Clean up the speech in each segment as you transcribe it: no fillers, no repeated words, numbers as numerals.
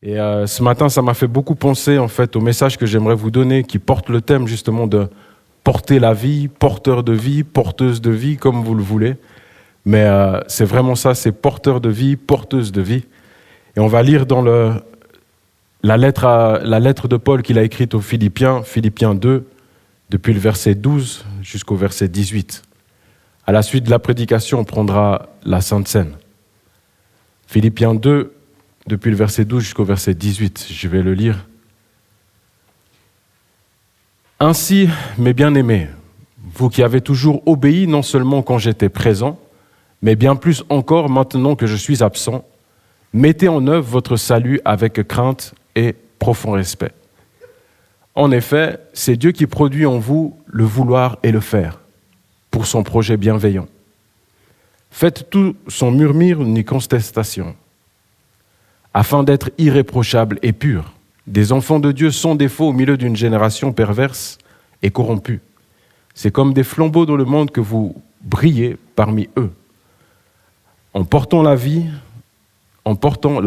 Et ce matin, ça m'a fait beaucoup penser en fait au message que j'aimerais vous donner, qui porte le thème justement de porter la vie, porteur de vie, porteuse de vie, comme vous le voulez. Mais c'est vraiment ça, c'est porteur de vie, porteuse de vie. Et on va lire dans la lettre de Paul qu'il a écrite aux Philippiens, Philippiens 2, depuis le verset 12 jusqu'au verset 18. À la suite de la prédication, on prendra la Sainte Seine. Philippiens 2, depuis le verset 12 jusqu'au verset 18, je vais le lire. « Ainsi, mes bien-aimés, vous qui avez toujours obéi non seulement quand j'étais présent, mais bien plus encore maintenant que je suis absent, mettez en œuvre votre salut avec crainte et profond respect. En effet, c'est Dieu qui produit en vous le vouloir et le faire, pour son projet bienveillant. Faites tout sans murmure ni contestation, afin d'être irréprochables et purs, des enfants de Dieu sans défaut au milieu d'une génération perverse et corrompue. C'est comme des flambeaux dans le monde que vous brillez parmi eux. En portant la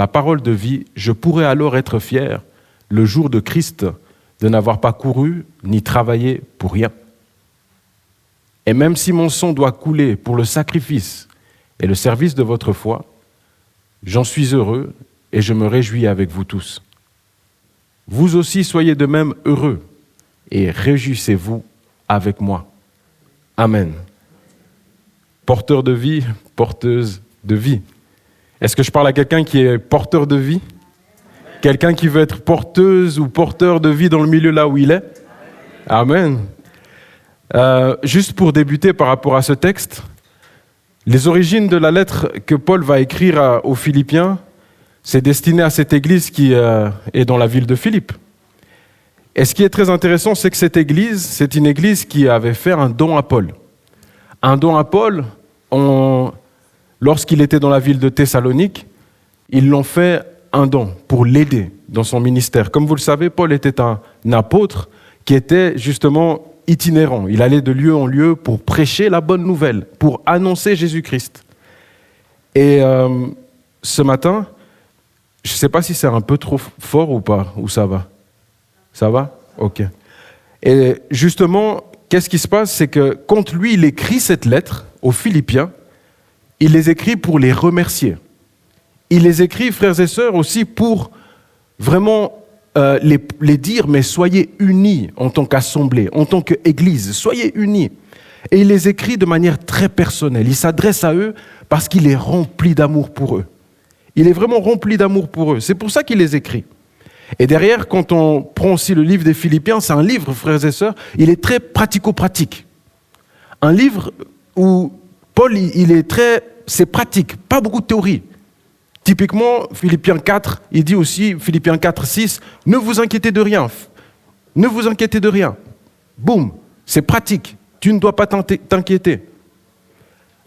parole de vie, je pourrais alors être fier, le jour de Christ, de n'avoir pas couru ni travaillé pour rien. Et même si mon sang doit couler pour le sacrifice et le service de votre foi, j'en suis heureux et je me réjouis avec vous tous. Vous aussi soyez de même heureux et réjouissez-vous avec moi. Amen. Porteur de vie, porteuse de vie. Est-ce que je parle à quelqu'un qui est porteur de vie? Quelqu'un qui veut être porteuse ou porteur de vie dans le milieu là où il est? Amen. Juste pour débuter par rapport à ce texte, les origines de la lettre que Paul va écrire aux Philippiens, c'est destiné à cette église qui est dans la ville de Philippe. Et ce qui est très intéressant, c'est que cette église, c'est une église qui avait fait un don à Paul. Un don à Paul, lorsqu'il était dans la ville de Thessalonique, ils l'ont fait un don pour l'aider dans son ministère. Comme vous le savez, Paul était un apôtre qui était justement itinérant. Il allait de lieu en lieu pour prêcher la bonne nouvelle, pour annoncer Jésus-Christ. Et ce matin, je ne sais pas si c'est un peu trop fort ou pas, ou ça va. Ça va? Ok. Et justement, qu'est-ce qui se passe? C'est que quand lui, il écrit cette lettre aux Philippiens, il les écrit pour les remercier. Il les écrit, frères et sœurs, aussi pour vraiment les dire, mais soyez unis en tant qu'assemblée, en tant qu'église, soyez unis. Et il les écrit de manière très personnelle. Il s'adresse à eux parce qu'il est rempli d'amour pour eux. Il est vraiment rempli d'amour pour eux. C'est pour ça qu'il les écrit. Et derrière, quand on prend aussi le livre des Philippiens, c'est un livre, frères et sœurs, il est très pratico-pratique. Un livre où Paul, c'est pratique, pas beaucoup de théorie. Typiquement, Philippiens 4, il dit aussi, Philippiens 4, 6, ne vous inquiétez de rien. Ne vous inquiétez de rien. Boum, c'est pratique. Tu ne dois pas t'inquiéter.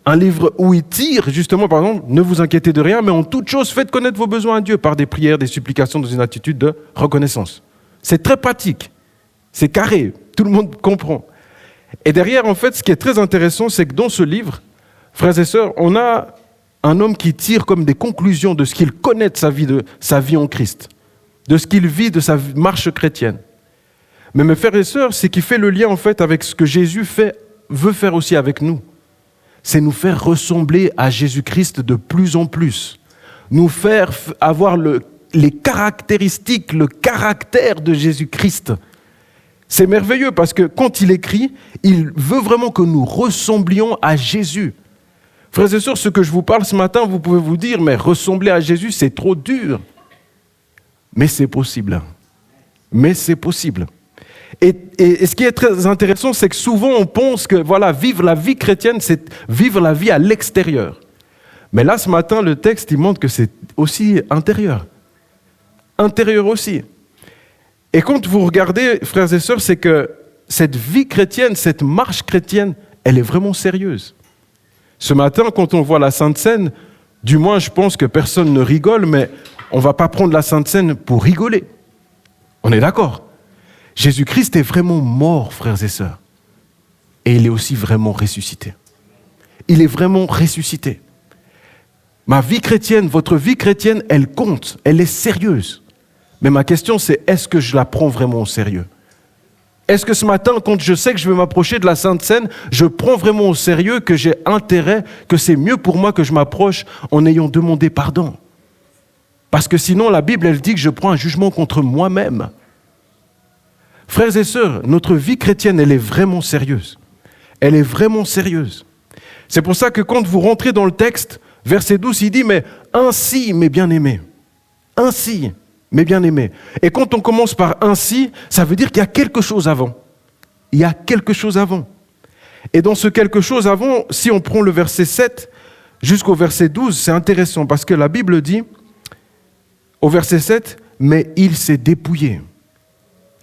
Un livre où il tire, justement, par exemple, ne vous inquiétez de rien, mais en toute chose, faites connaître vos besoins à Dieu par des prières, des supplications, dans une attitude de reconnaissance. C'est très pratique. C'est carré. Tout le monde comprend. Et derrière, en fait, ce qui est très intéressant, c'est que dans ce livre, frères et sœurs, on a un homme qui tire comme des conclusions de ce qu'il connaît de sa vie en Christ, de ce qu'il vit de sa marche chrétienne. Mais mes frères et sœurs, c'est qu'il fait le lien en fait avec ce que Jésus veut faire aussi avec nous. C'est nous faire ressembler à Jésus-Christ de plus en plus. Nous faire avoir les caractéristiques, le caractère de Jésus-Christ. C'est merveilleux parce que quand il écrit, il veut vraiment que nous ressemblions à Jésus. Frères et sœurs, ce que je vous parle ce matin, vous pouvez vous dire, mais ressembler à Jésus, c'est trop dur. Mais c'est possible. Mais c'est possible. Et ce qui est très intéressant, c'est que souvent on pense que voilà, vivre la vie chrétienne, c'est vivre la vie à l'extérieur. Mais là, ce matin, le texte, il montre que c'est aussi intérieur. Intérieur aussi. Et quand vous regardez, frères et sœurs, c'est que cette vie chrétienne, cette marche chrétienne, elle est vraiment sérieuse. Ce matin, quand on voit la Sainte Seine, du moins je pense que personne ne rigole, mais on ne va pas prendre la Sainte Seine pour rigoler. On est d'accord? Jésus-Christ est vraiment mort, frères et sœurs. Et il est aussi vraiment ressuscité. Il est vraiment ressuscité. Ma vie chrétienne, votre vie chrétienne, elle compte, elle est sérieuse. Mais ma question, c'est est-ce que je la prends vraiment au sérieux? Est-ce que ce matin, quand je sais que je vais m'approcher de la Sainte Seine, je prends vraiment au sérieux que j'ai intérêt, que c'est mieux pour moi que je m'approche en ayant demandé pardon? Parce que sinon, la Bible, elle dit que je prends un jugement contre moi-même. Frères et sœurs, notre vie chrétienne, elle est vraiment sérieuse. Elle est vraiment sérieuse. C'est pour ça que quand vous rentrez dans le texte, verset 12, il dit « Mais ainsi, mes bien-aimés, ainsi, mes bien-aimés. » Et quand on commence par « ainsi », ça veut dire qu'il y a quelque chose avant. Il y a quelque chose avant. Et dans ce quelque chose avant, si on prend le verset 7 jusqu'au verset 12, c'est intéressant parce que la Bible dit, au verset 7, « Mais il s'est dépouillé. »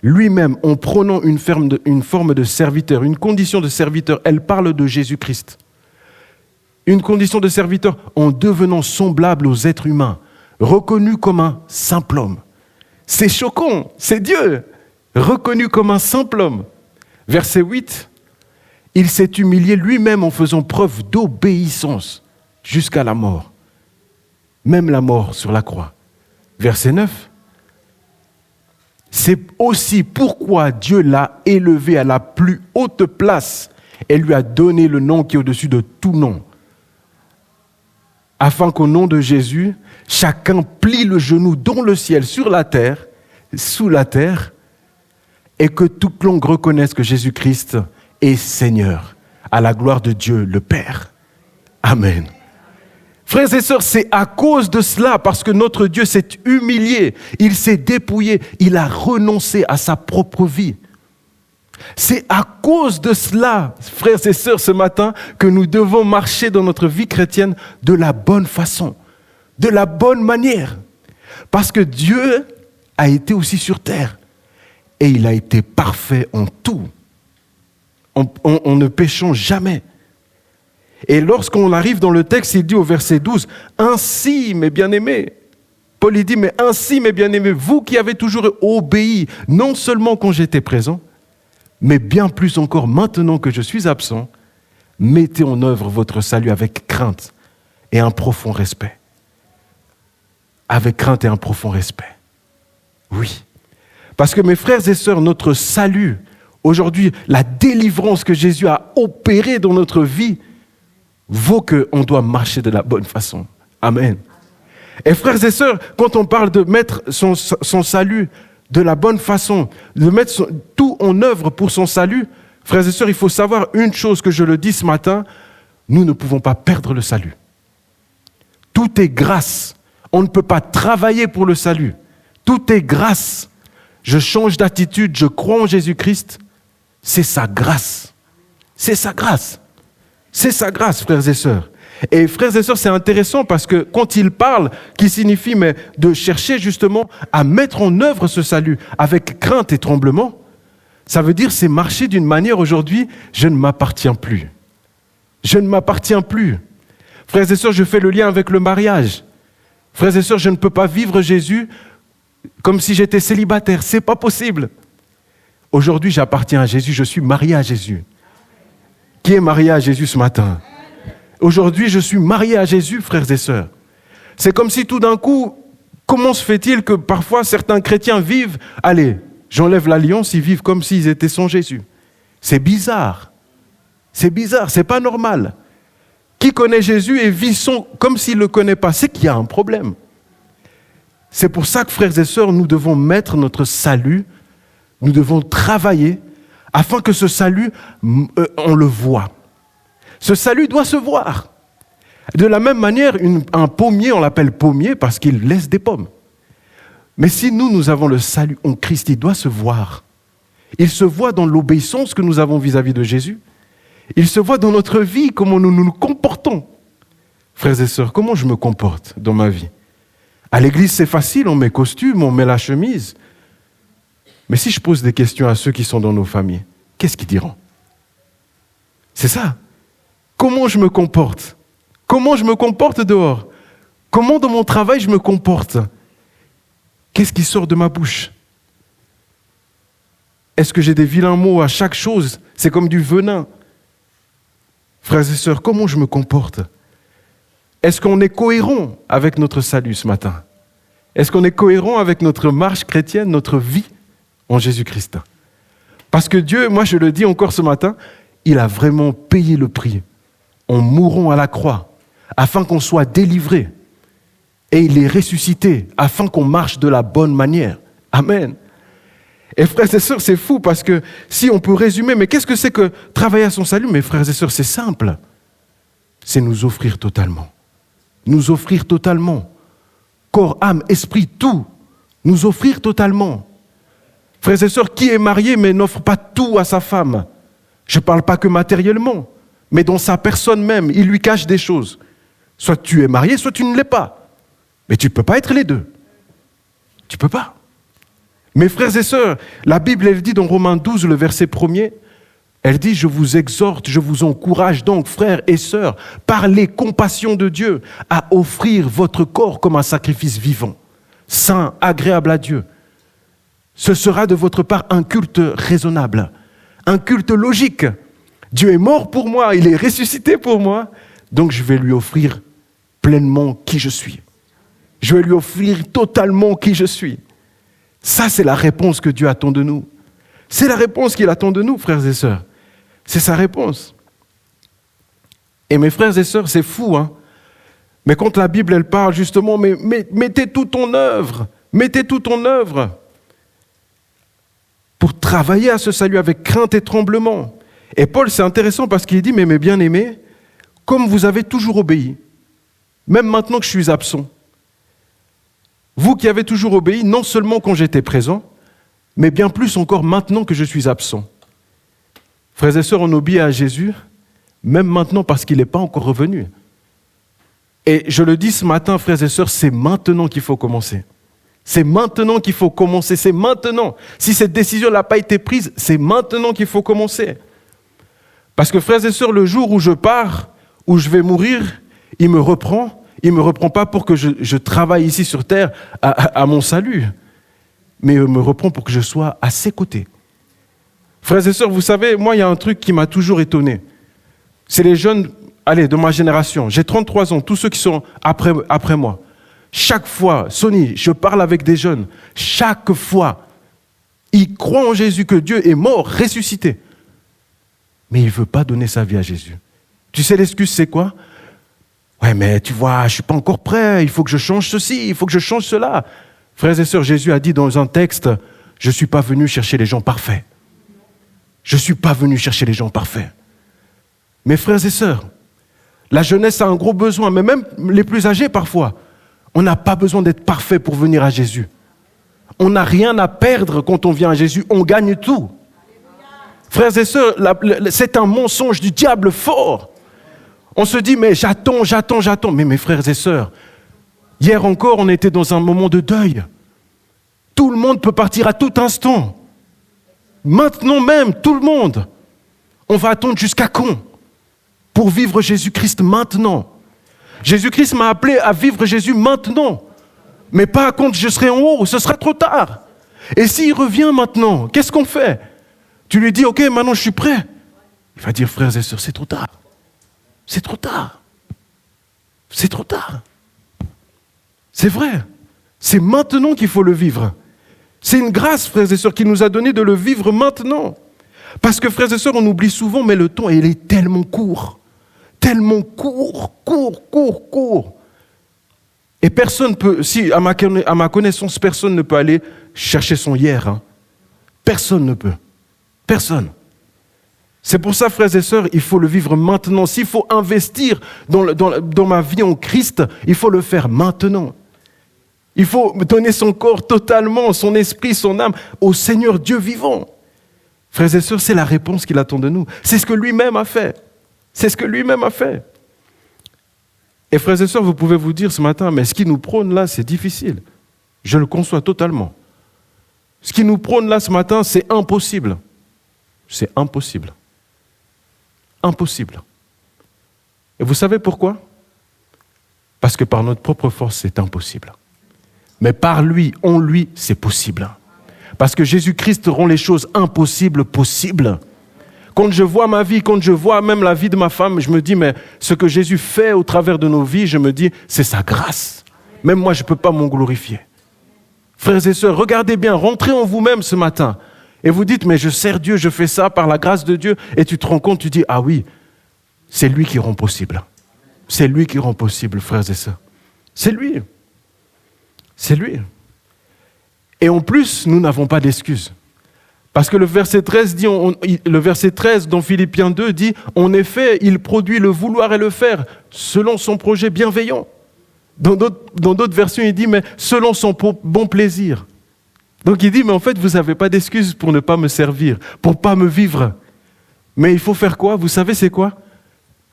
Lui-même, en prenant une forme de serviteur, une condition de serviteur, elle parle de Jésus-Christ. Une condition de serviteur en devenant semblable aux êtres humains, reconnu comme un simple homme. C'est choquant, c'est Dieu, reconnu comme un simple homme. Verset 8, il s'est humilié lui-même en faisant preuve d'obéissance jusqu'à la mort, même la mort sur la croix. Verset 9, c'est aussi pourquoi Dieu l'a élevé à la plus haute place et lui a donné le nom qui est au-dessus de tout nom, afin qu'au nom de Jésus, chacun plie le genou dans le ciel, sur la terre, sous la terre, et que toute langue reconnaisse que Jésus-Christ est Seigneur, à la gloire de Dieu le Père. Amen. Frères et sœurs, c'est à cause de cela, parce que notre Dieu s'est humilié, il s'est dépouillé, il a renoncé à sa propre vie. C'est à cause de cela, frères et sœurs, ce matin, que nous devons marcher dans notre vie chrétienne de la bonne façon, de la bonne manière. Parce que Dieu a été aussi sur terre et il a été parfait en tout. On ne péchons jamais. Et lorsqu'on arrive dans le texte, il dit au verset 12, « Ainsi, mes bien-aimés », Paul il dit, « Mais ainsi, mes bien-aimés, vous qui avez toujours obéi, non seulement quand j'étais présent, mais bien plus encore maintenant que je suis absent, mettez en œuvre votre salut avec crainte et un profond respect. » Avec crainte et un profond respect. Oui. Parce que mes frères et sœurs, notre salut, aujourd'hui, la délivrance que Jésus a opérée dans notre vie, vaut qu'on doit marcher de la bonne façon. Amen. Et frères et sœurs, quand on parle de mettre son salut de la bonne façon, de mettre tout en œuvre pour son salut, frères et sœurs, il faut savoir une chose que je le dis ce matin, nous ne pouvons pas perdre le salut. Tout est grâce. On ne peut pas travailler pour le salut. Tout est grâce. Je change d'attitude, je crois en Jésus-Christ. C'est sa grâce. C'est sa grâce. C'est sa grâce, frères et sœurs. Et frères et sœurs, c'est intéressant parce que quand il parle, qui signifie mais de chercher justement à mettre en œuvre ce salut avec crainte et tremblement, ça veut dire c'est marcher d'une manière aujourd'hui, je ne m'appartiens plus. Je ne m'appartiens plus. Frères et sœurs, je fais le lien avec le mariage. Frères et sœurs, je ne peux pas vivre Jésus comme si j'étais célibataire. C'est pas possible. Aujourd'hui, j'appartiens à Jésus, je suis marié à Jésus. Qui est marié à Jésus ce matin? Aujourd'hui, je suis marié à Jésus, frères et sœurs. C'est comme si tout d'un coup, comment se fait-il que parfois certains chrétiens vivent, allez, j'enlève l'alliance, ils vivent comme s'ils étaient sans Jésus. C'est bizarre. C'est bizarre, c'est pas normal. Qui connaît Jésus et vit comme s'il ne le connaît pas, c'est qu'il y a un problème. C'est pour ça que, frères et sœurs, nous devons mettre notre salut, nous devons travailler afin que ce salut, on le voit. Ce salut doit se voir. De la même manière, un pommier, on l'appelle pommier parce qu'il laisse des pommes. Mais si nous avons le salut en Christ, il doit se voir. Il se voit dans l'obéissance que nous avons vis-à-vis de Jésus. Il se voit dans notre vie, comment nous nous comportons. Frères et sœurs, comment je me comporte dans ma vie? À l'église, c'est facile, on met costume, on met la chemise. Mais si je pose des questions à ceux qui sont dans nos familles, qu'est-ce qu'ils diront? C'est ça. Comment je me comporte? Comment je me comporte dehors? Comment dans mon travail je me comporte? Qu'est-ce qui sort de ma bouche? Est-ce que j'ai des vilains mots à chaque chose? C'est comme du venin. Frères et sœurs, comment je me comporte? Est-ce qu'on est cohérent avec notre salut ce matin? Est-ce qu'on est cohérent avec notre marche chrétienne, notre vie en Jésus-Christ? Parce que Dieu, moi je le dis encore ce matin, il a vraiment payé le prix en mourant à la croix, afin qu'on soit délivré. Et il est ressuscité, afin qu'on marche de la bonne manière. Amen. Et frères et sœurs, c'est fou, parce que si on peut résumer, mais qu'est-ce que c'est que travailler à son salut? Mes frères et sœurs, c'est simple. C'est nous offrir totalement. Nous offrir totalement. Corps, âme, esprit, tout. Nous offrir totalement. Frères et sœurs, qui est marié mais n'offre pas tout à sa femme? Je ne parle pas que matériellement, mais dans sa personne même, il lui cache des choses. Soit tu es marié, soit tu ne l'es pas. Mais tu ne peux pas être les deux. Tu ne peux pas. Mes frères et sœurs, la Bible, elle dit dans Romains 12, le verset 1er, elle dit « Je vous exhorte, je vous encourage donc, frères et sœurs, par les compassions de Dieu, à offrir votre corps comme un sacrifice vivant, saint, agréable à Dieu. Ce sera de votre part un culte raisonnable, un culte logique. Dieu est mort pour moi, il est ressuscité pour moi, donc je vais lui offrir pleinement qui je suis. Je vais lui offrir totalement qui je suis. » Ça, c'est la réponse que Dieu attend de nous. C'est la réponse qu'il attend de nous, frères et sœurs. C'est sa réponse. Et mes frères et sœurs, c'est fou, hein. Mais quand la Bible, elle parle justement, mais mettez tout en œuvre. Mettez tout en œuvre pour travailler à ce salut avec crainte et tremblement. Et Paul, c'est intéressant parce qu'il dit, mais mes bien-aimés, comme vous avez toujours obéi, même maintenant que je suis absent, vous qui avez toujours obéi, non seulement quand j'étais présent, mais bien plus encore maintenant que je suis absent. Frères et sœurs, on obéit à Jésus, même maintenant parce qu'il n'est pas encore revenu. Et je le dis ce matin, frères et sœurs, c'est maintenant qu'il faut commencer. C'est maintenant qu'il faut commencer, c'est maintenant. Si cette décision n'a pas été prise, c'est maintenant qu'il faut commencer. Parce que frères et sœurs, le jour où je pars, où je vais mourir, il me reprend. Il ne me reprend pas pour que je travaille ici sur terre à mon salut, mais il me reprend pour que je sois à ses côtés. Frères et sœurs, vous savez, moi, il y a un truc qui m'a toujours étonné. C'est les jeunes, de ma génération. J'ai 33 ans, tous ceux qui sont après moi. Chaque fois, Sonny, je parle avec des jeunes. Chaque fois, ils croient en Jésus, que Dieu est mort, ressuscité. Mais il ne veut pas donner sa vie à Jésus. Tu sais, l'excuse, c'est quoi? Ouais, mais tu vois, je ne suis pas encore prêt, il faut que je change ceci, il faut que je change cela. Frères et sœurs, Jésus a dit dans un texte, je ne suis pas venu chercher les gens parfaits. Je ne suis pas venu chercher les gens parfaits. Mes frères et sœurs, la jeunesse a un gros besoin, mais même les plus âgés parfois, on n'a pas besoin d'être parfait pour venir à Jésus. On n'a rien à perdre quand on vient à Jésus, on gagne tout. Frères et sœurs, c'est un mensonge du diable fort. On se dit, mais j'attends. Mais mes frères et sœurs, hier encore, on était dans un moment de deuil. Tout le monde peut partir à tout instant. Maintenant même, tout le monde. On va attendre jusqu'à quand pour vivre Jésus-Christ maintenant? Jésus-Christ m'a appelé à vivre Jésus maintenant. Mais pas quand je serai en haut, ce sera trop tard. Et s'il revient maintenant, qu'est-ce qu'on fait? Tu lui dis, ok, maintenant je suis prêt. Il va dire, frères et sœurs, c'est trop tard. C'est trop tard. C'est trop tard. C'est vrai. C'est maintenant qu'il faut le vivre. C'est une grâce, frères et sœurs, qui nous a donné de le vivre maintenant. Parce que, frères et sœurs, on oublie souvent, mais le temps, il est tellement court. Tellement court. Et personne peut, si à ma connaissance, personne ne peut aller chercher son hier. Hein. Personne ne peut. Personne. C'est pour ça, frères et sœurs, il faut le vivre maintenant. S'il faut investir dans ma vie en Christ, il faut le faire maintenant. Il faut donner son corps totalement, son esprit, son âme au Seigneur Dieu vivant. Frères et sœurs, c'est la réponse qu'il attend de nous. C'est ce que lui-même a fait. C'est ce que lui-même a fait. Et frères et sœurs, vous pouvez vous dire ce matin, mais ce qui nous prône là, c'est difficile. Je le conçois totalement. Ce qui nous prône là ce matin, c'est impossible. C'est impossible. Impossible. Et vous savez pourquoi? Parce que par notre propre force, c'est impossible. Mais par lui, en lui, c'est possible. Parce que Jésus-Christ rend les choses impossibles possibles. Quand je vois ma vie, quand je vois même la vie de ma femme, je me dis, mais ce que Jésus fait au travers de nos vies, je me dis, c'est sa grâce. Même moi, je ne peux pas m'en glorifier. Frères et sœurs, regardez bien, rentrez en vous-même ce matin. Et vous dites, mais je sers Dieu, je fais ça par la grâce de Dieu. Et tu te rends compte, tu dis, ah oui, c'est lui qui rend possible. C'est lui qui rend possible, frères et sœurs. C'est lui. C'est lui. Et en plus, nous n'avons pas d'excuses. Parce que le verset 13 dit, le verset 13 dans Philippiens 2 dit, en effet, il produit le vouloir et le faire selon son projet bienveillant. Dans d'autres versions, il dit, mais selon son bon plaisir. Donc il dit, mais en fait, vous n'avez pas d'excuses pour ne pas me servir, pour ne pas me vivre. Mais il faut faire quoi? Vous savez c'est quoi?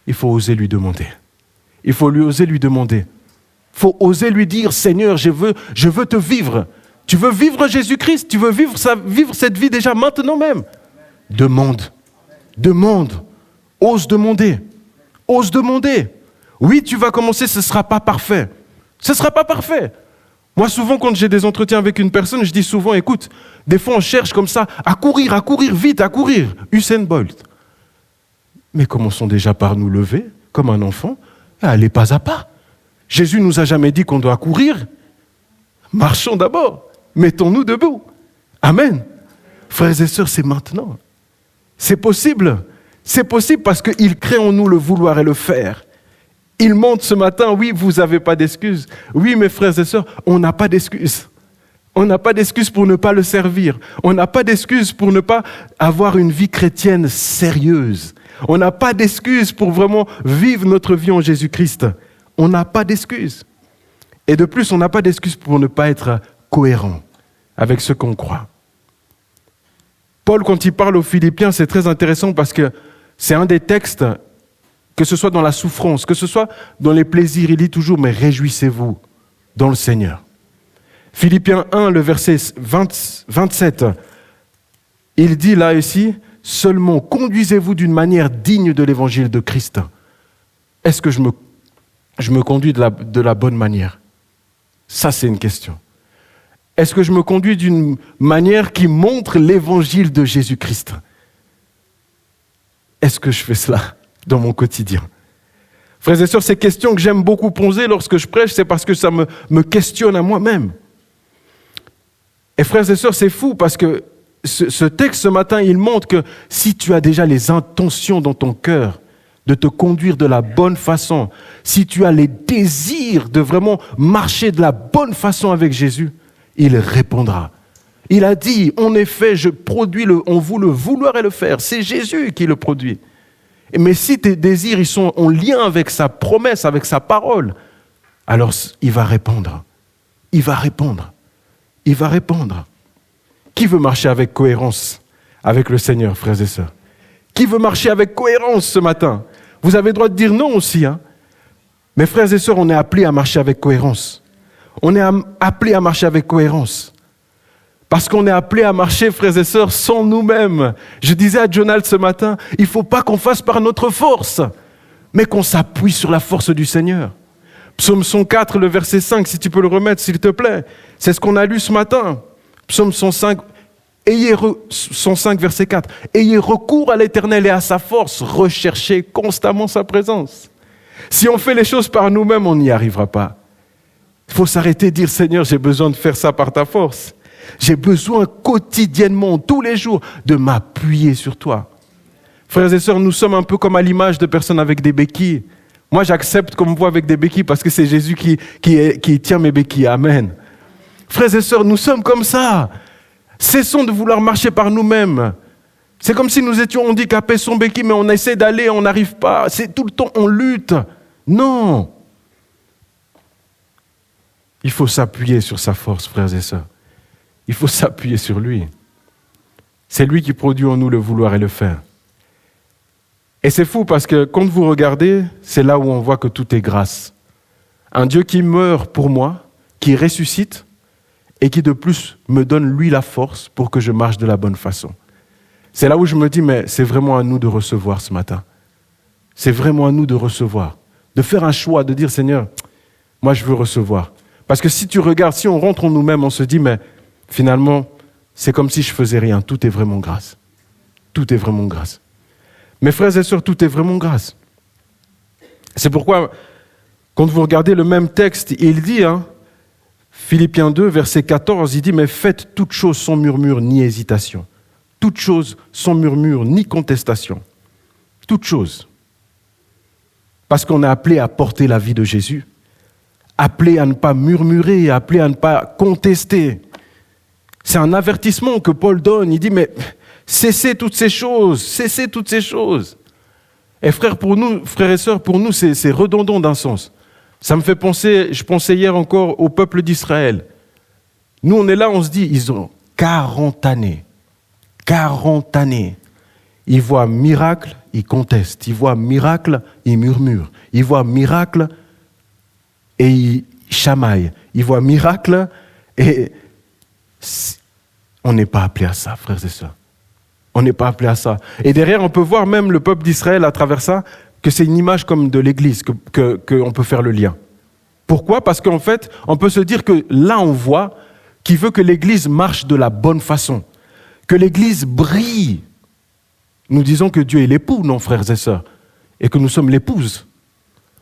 Il faut oser lui demander. Il faut oser lui demander. Il faut oser lui dire, Seigneur, je veux te vivre. Tu veux vivre Jésus-Christ? Tu veux vivre cette vie déjà maintenant même? Demande. Ose demander. Ose demander. Oui, tu vas commencer, ce ne sera pas parfait. Ce ne sera pas parfait. Moi, souvent, quand j'ai des entretiens avec une personne, je dis souvent, écoute, des fois, on cherche comme ça à courir vite, à courir. Usain Bolt. Mais commençons déjà par nous lever, comme un enfant, et aller pas à pas. Jésus nous a jamais dit qu'on doit courir. Marchons d'abord. Mettons-nous debout. Amen. Frères et sœurs, c'est maintenant. C'est possible. C'est possible parce qu'il crée en nous le vouloir et le faire. Il montre ce matin, oui, vous n'avez pas d'excuses. Oui, mes frères et sœurs, on n'a pas d'excuses. On n'a pas d'excuses pour ne pas le servir. On n'a pas d'excuses pour ne pas avoir une vie chrétienne sérieuse. On n'a pas d'excuses pour vraiment vivre notre vie en Jésus-Christ. On n'a pas d'excuses. Et de plus, on n'a pas d'excuses pour ne pas être cohérent avec ce qu'on croit. Paul, quand il parle aux Philippiens, c'est très intéressant parce que c'est un des textes, que ce soit dans la souffrance, que ce soit dans les plaisirs, il dit toujours « mais réjouissez-vous dans le Seigneur ». Philippiens 1, le verset 27, il dit là ici « seulement conduisez-vous d'une manière digne de l'évangile de Christ ». Est-ce que je me conduis de la bonne manière? Ça, c'est une question. Est-ce que je me conduis d'une manière qui montre l'évangile de Jésus-Christ? Est-ce que je fais cela dans mon quotidien? Frères et sœurs, ces questions que j'aime beaucoup poser lorsque je prêche, c'est parce que ça me questionne à moi-même. Et frères et sœurs, c'est fou parce que ce texte ce matin, il montre que si tu as déjà les intentions dans ton cœur de te conduire de la bonne façon, si tu as les désirs de vraiment marcher de la bonne façon avec Jésus, il répondra. Il a dit, en effet, je produis en vous le vouloir et le faire. C'est Jésus qui le produit. Mais si tes désirs ils sont en lien avec sa promesse, avec sa parole, alors il va répondre. Il va répondre. Il va répondre. Qui veut marcher avec cohérence avec le Seigneur, frères et sœurs? Qui veut marcher avec cohérence ce matin? Vous avez le droit de dire non aussi. Mais frères et sœurs, on est appelés à marcher avec cohérence. On est appelés à marcher avec cohérence. Parce qu'on est appelés à marcher, frères et sœurs, sans nous-mêmes. Je disais à Jonald ce matin, il ne faut pas qu'on fasse par notre force, mais qu'on s'appuie sur la force du Seigneur. Psaume 104, le verset 5, si tu peux le remettre, s'il te plaît. C'est ce qu'on a lu ce matin. Psaume 105, 105, verset 4. Ayez recours à l'Éternel et à sa force. Recherchez constamment sa présence. Si on fait les choses par nous-mêmes, on n'y arrivera pas. Il faut s'arrêter et dire, Seigneur, j'ai besoin de faire ça par ta force. J'ai besoin quotidiennement, tous les jours, de m'appuyer sur toi. Frères et sœurs, nous sommes un peu comme à l'image de personnes avec des béquilles. Moi, j'accepte qu'on me voit avec des béquilles parce que c'est Jésus qui tient mes béquilles. Amen. Frères et sœurs, nous sommes comme ça. Cessons de vouloir marcher par nous-mêmes. C'est comme si nous étions handicapés sans béquilles, mais on essaie d'aller, on n'arrive pas. C'est tout le temps, on lutte. Non. Il faut s'appuyer sur sa force, frères et sœurs. Il faut s'appuyer sur lui. C'est lui qui produit en nous le vouloir et le faire. Et c'est fou parce que quand vous regardez, c'est là où on voit que tout est grâce. Un Dieu qui meurt pour moi, qui ressuscite et qui de plus me donne lui la force pour que je marche de la bonne façon. C'est là où je me dis, mais c'est vraiment à nous de recevoir ce matin. C'est vraiment à nous de recevoir. De faire un choix, de dire, Seigneur, moi je veux recevoir. Parce que si tu regardes, si on rentre en nous-mêmes, on se dit, mais finalement, c'est comme si je faisais rien. Tout est vraiment grâce. Tout est vraiment grâce. Mes frères et sœurs, tout est vraiment grâce. C'est pourquoi, quand vous regardez le même texte, il dit, Philippiens 2, verset 14, il dit « Mais faites toutes choses sans murmure ni hésitation. Toutes choses sans murmure ni contestation. Toutes choses. » Parce qu'on est appelé à porter la vie de Jésus, appelé à ne pas murmurer, appelé à ne pas contester. C'est un avertissement que Paul donne. Il dit, mais cessez toutes ces choses, cessez toutes ces choses. Et frères et sœurs, pour nous, c'est redondant d'un sens. Ça me fait penser, je pensais hier encore au peuple d'Israël. Nous, on est là, on se dit, ils ont 40 années. 40 années. Ils voient miracle, ils contestent. Ils voient miracle, ils murmurent. Ils voient miracle et ils chamaillent. Ils voient miracle et on n'est pas appelé à ça, frères et sœurs. On n'est pas appelé à ça. Et derrière, on peut voir même le peuple d'Israël à travers ça, que c'est une image comme de l'Église, qu'on peut faire le lien. Pourquoi ? Parce qu'en fait, on peut se dire que là, on voit qu'il veut que l'Église marche de la bonne façon, que l'Église brille. Nous disons que Dieu est l'époux, non, frères et sœurs, et que nous sommes l'épouse.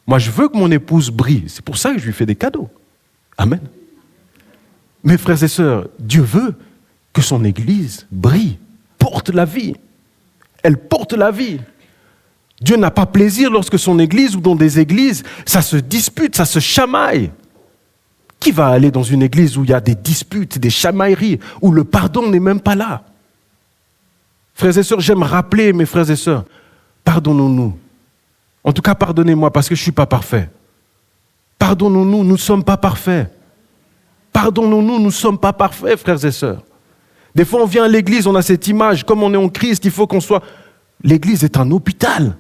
Moi, je veux que mon épouse brille. C'est pour ça que je lui fais des cadeaux. Amen. Mes frères et sœurs, Dieu veut que son Église brille, porte la vie. Elle porte la vie. Dieu n'a pas plaisir lorsque son Église ou dans des églises, ça se dispute, ça se chamaille. Qui va aller dans une église où il y a des disputes, des chamailleries, où le pardon n'est même pas là ? Frères et sœurs, j'aime rappeler, mes frères et sœurs, pardonnons-nous. En tout cas, pardonnez-moi parce que je ne suis pas parfait. Pardonnons-nous, nous ne sommes pas parfaits. Pardonnons-nous, nous ne sommes pas parfaits, frères et sœurs. Des fois, on vient à l'église, on a cette image, comme on est en Christ, il faut qu'on soit... L'église est un hôpital.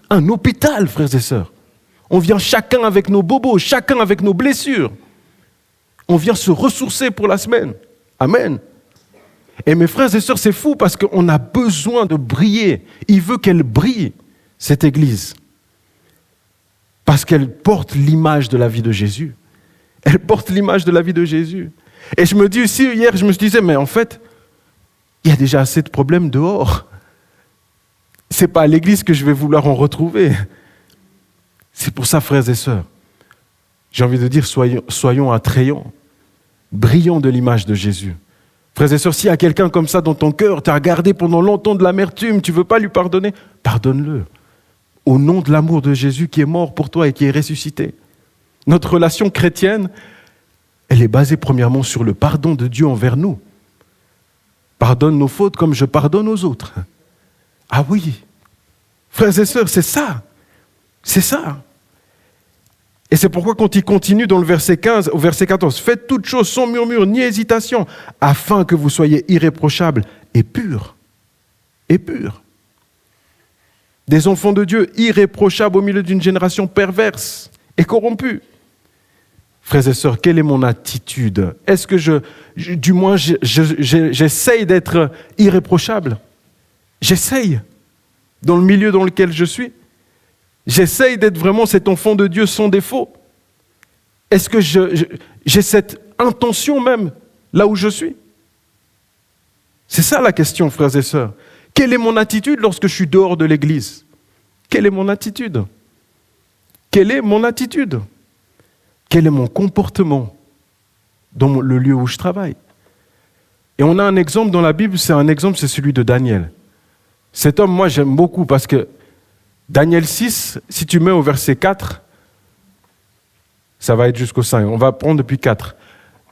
Un hôpital, frères et sœurs. On vient chacun avec nos bobos, chacun avec nos blessures. On vient se ressourcer pour la semaine. Amen. Et mes frères et sœurs, c'est fou parce qu'on a besoin de briller. Il veut qu'elle brille, cette église. Parce qu'elle porte l'image de la vie de Jésus. Elle porte l'image de la vie de Jésus. Et je me dis aussi, hier, je me disais, mais en fait, il y a déjà assez de problèmes dehors. C'est pas à l'église que je vais vouloir en retrouver. C'est pour ça, frères et sœurs, j'ai envie de dire, soyons attrayants, brillons de l'image de Jésus. Frères et sœurs, s'il y a quelqu'un comme ça dans ton cœur, tu as gardé pendant longtemps de l'amertume, tu ne veux pas lui pardonner, pardonne-le. Au nom de l'amour de Jésus qui est mort pour toi et qui est ressuscité. Notre relation chrétienne, elle est basée premièrement sur le pardon de Dieu envers nous. Pardonne nos fautes comme je pardonne aux autres. Ah oui, frères et sœurs, c'est ça. C'est ça. Et c'est pourquoi quand il continue dans le verset 15 au verset 14, « Faites toutes choses sans murmure ni hésitation, afin que vous soyez irréprochables et purs. » Et purs. Des enfants de Dieu irréprochables au milieu d'une génération perverse et corrompue. Frères et sœurs, quelle est mon attitude ? Est-ce que j'essaye d'être irréprochable ? J'essaye, dans le milieu dans lequel je suis. J'essaye d'être vraiment cet enfant de Dieu sans défaut. Est-ce que j'ai cette intention même, là où je suis ? C'est ça la question, frères et sœurs. Quelle est mon attitude lorsque je suis dehors de l'église ? Quelle est mon attitude ? Quelle est mon attitude ? Quel est mon comportement dans le lieu où je travaille ? Et on a un exemple dans la Bible, c'est celui de Daniel. Cet homme, moi, j'aime beaucoup parce que Daniel 6, si tu mets au verset 4, ça va être jusqu'au 5. On va prendre depuis 4.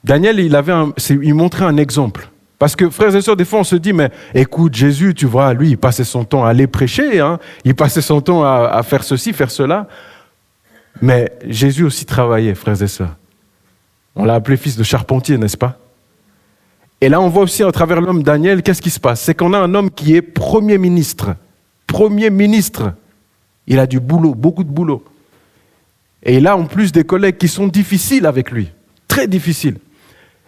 Daniel, il montrait un exemple. Parce que, frères et sœurs, des fois, on se dit, mais écoute, Jésus, tu vois, lui, il passait son temps à aller prêcher, hein, il passait son temps à faire ceci, faire cela. Mais Jésus aussi travaillait, frères et sœurs. On l'a appelé fils de charpentier, n'est-ce pas ? Et là, on voit aussi à travers l'homme Daniel, qu'est-ce qui se passe ? C'est qu'on a un homme qui est premier ministre. Premier ministre. Il a du boulot, beaucoup de boulot. Et il a en plus des collègues qui sont difficiles avec lui. Très difficiles.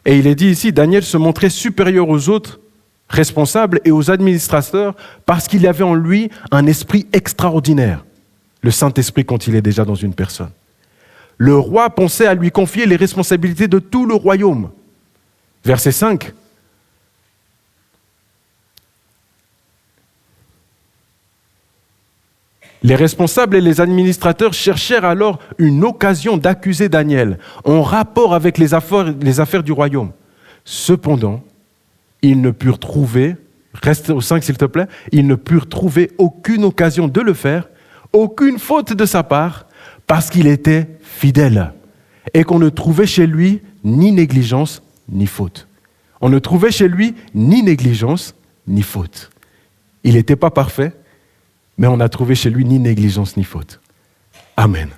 Et il est dit ici, Daniel se montrait supérieur aux autres responsables et aux administrateurs parce qu'il y avait en lui un esprit extraordinaire. Le Saint-Esprit quand il est déjà dans une personne. Le roi pensait à lui confier les responsabilités de tout le royaume. Verset 5. Les responsables et les administrateurs cherchèrent alors une occasion d'accuser Daniel en rapport avec les affaires du royaume. Cependant, ils ne purent trouver, reste au 5 s'il te plaît, ils ne purent trouver aucune occasion de le faire, aucune faute de sa part, parce qu'il était fidèle et qu'on ne trouvait chez lui ni négligence ni faute. On ne trouvait chez lui ni négligence ni faute. Il n'était pas parfait, mais on n'a trouvé chez lui ni négligence ni faute. Amen.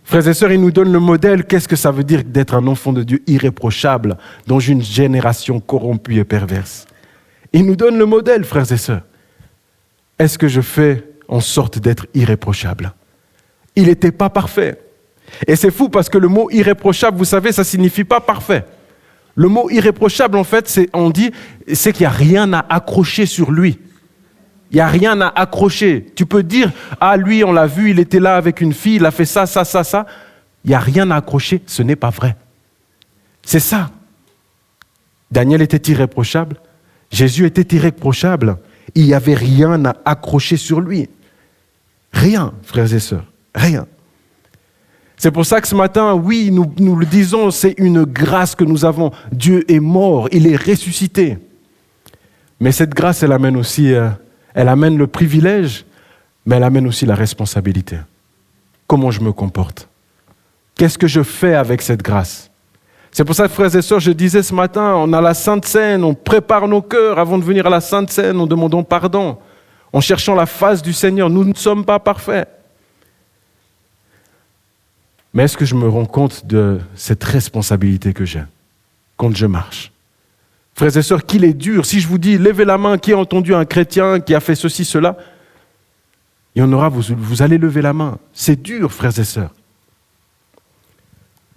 Frères et sœurs, il nous donne le modèle. Qu'est-ce que ça veut dire d'être un enfant de Dieu irréprochable dans une génération corrompue et perverse? Il nous donne le modèle, frères et sœurs. Est-ce que je fais en sorte d'être irréprochable? Il n'était pas parfait. Et c'est fou parce que le mot irréprochable, vous savez, ça ne signifie pas parfait. Le mot irréprochable, en fait, c'est qu'il n'y a rien à accrocher sur lui. Il n'y a rien à accrocher. Tu peux dire, ah lui, on l'a vu, il était là avec une fille, il a fait ça. Il n'y a rien à accrocher, ce n'est pas vrai. C'est ça. Daniel était irréprochable, Jésus était irréprochable. Il n'y avait rien à accrocher sur lui. Rien, frères et sœurs, rien. C'est pour ça que ce matin, oui, nous le disons, c'est une grâce que nous avons. Dieu est mort, il est ressuscité. Mais cette grâce, elle amène aussi, elle amène le privilège, mais elle amène aussi la responsabilité. Comment je me comporte? Qu'est-ce que je fais avec cette grâce? C'est pour ça, frères et sœurs, je disais ce matin, on a la Sainte Seine, on prépare nos cœurs avant de venir à la Sainte Seine, en demandant pardon, en cherchant la face du Seigneur. Nous ne sommes pas parfaits. Mais est-ce que je me rends compte de cette responsabilité que j'ai quand je marche? Frères et sœurs, qu'il est dur. Si je vous dis, levez la main, qui a entendu un chrétien qui a fait ceci, cela, il y en aura, vous allez lever la main. C'est dur, frères et sœurs.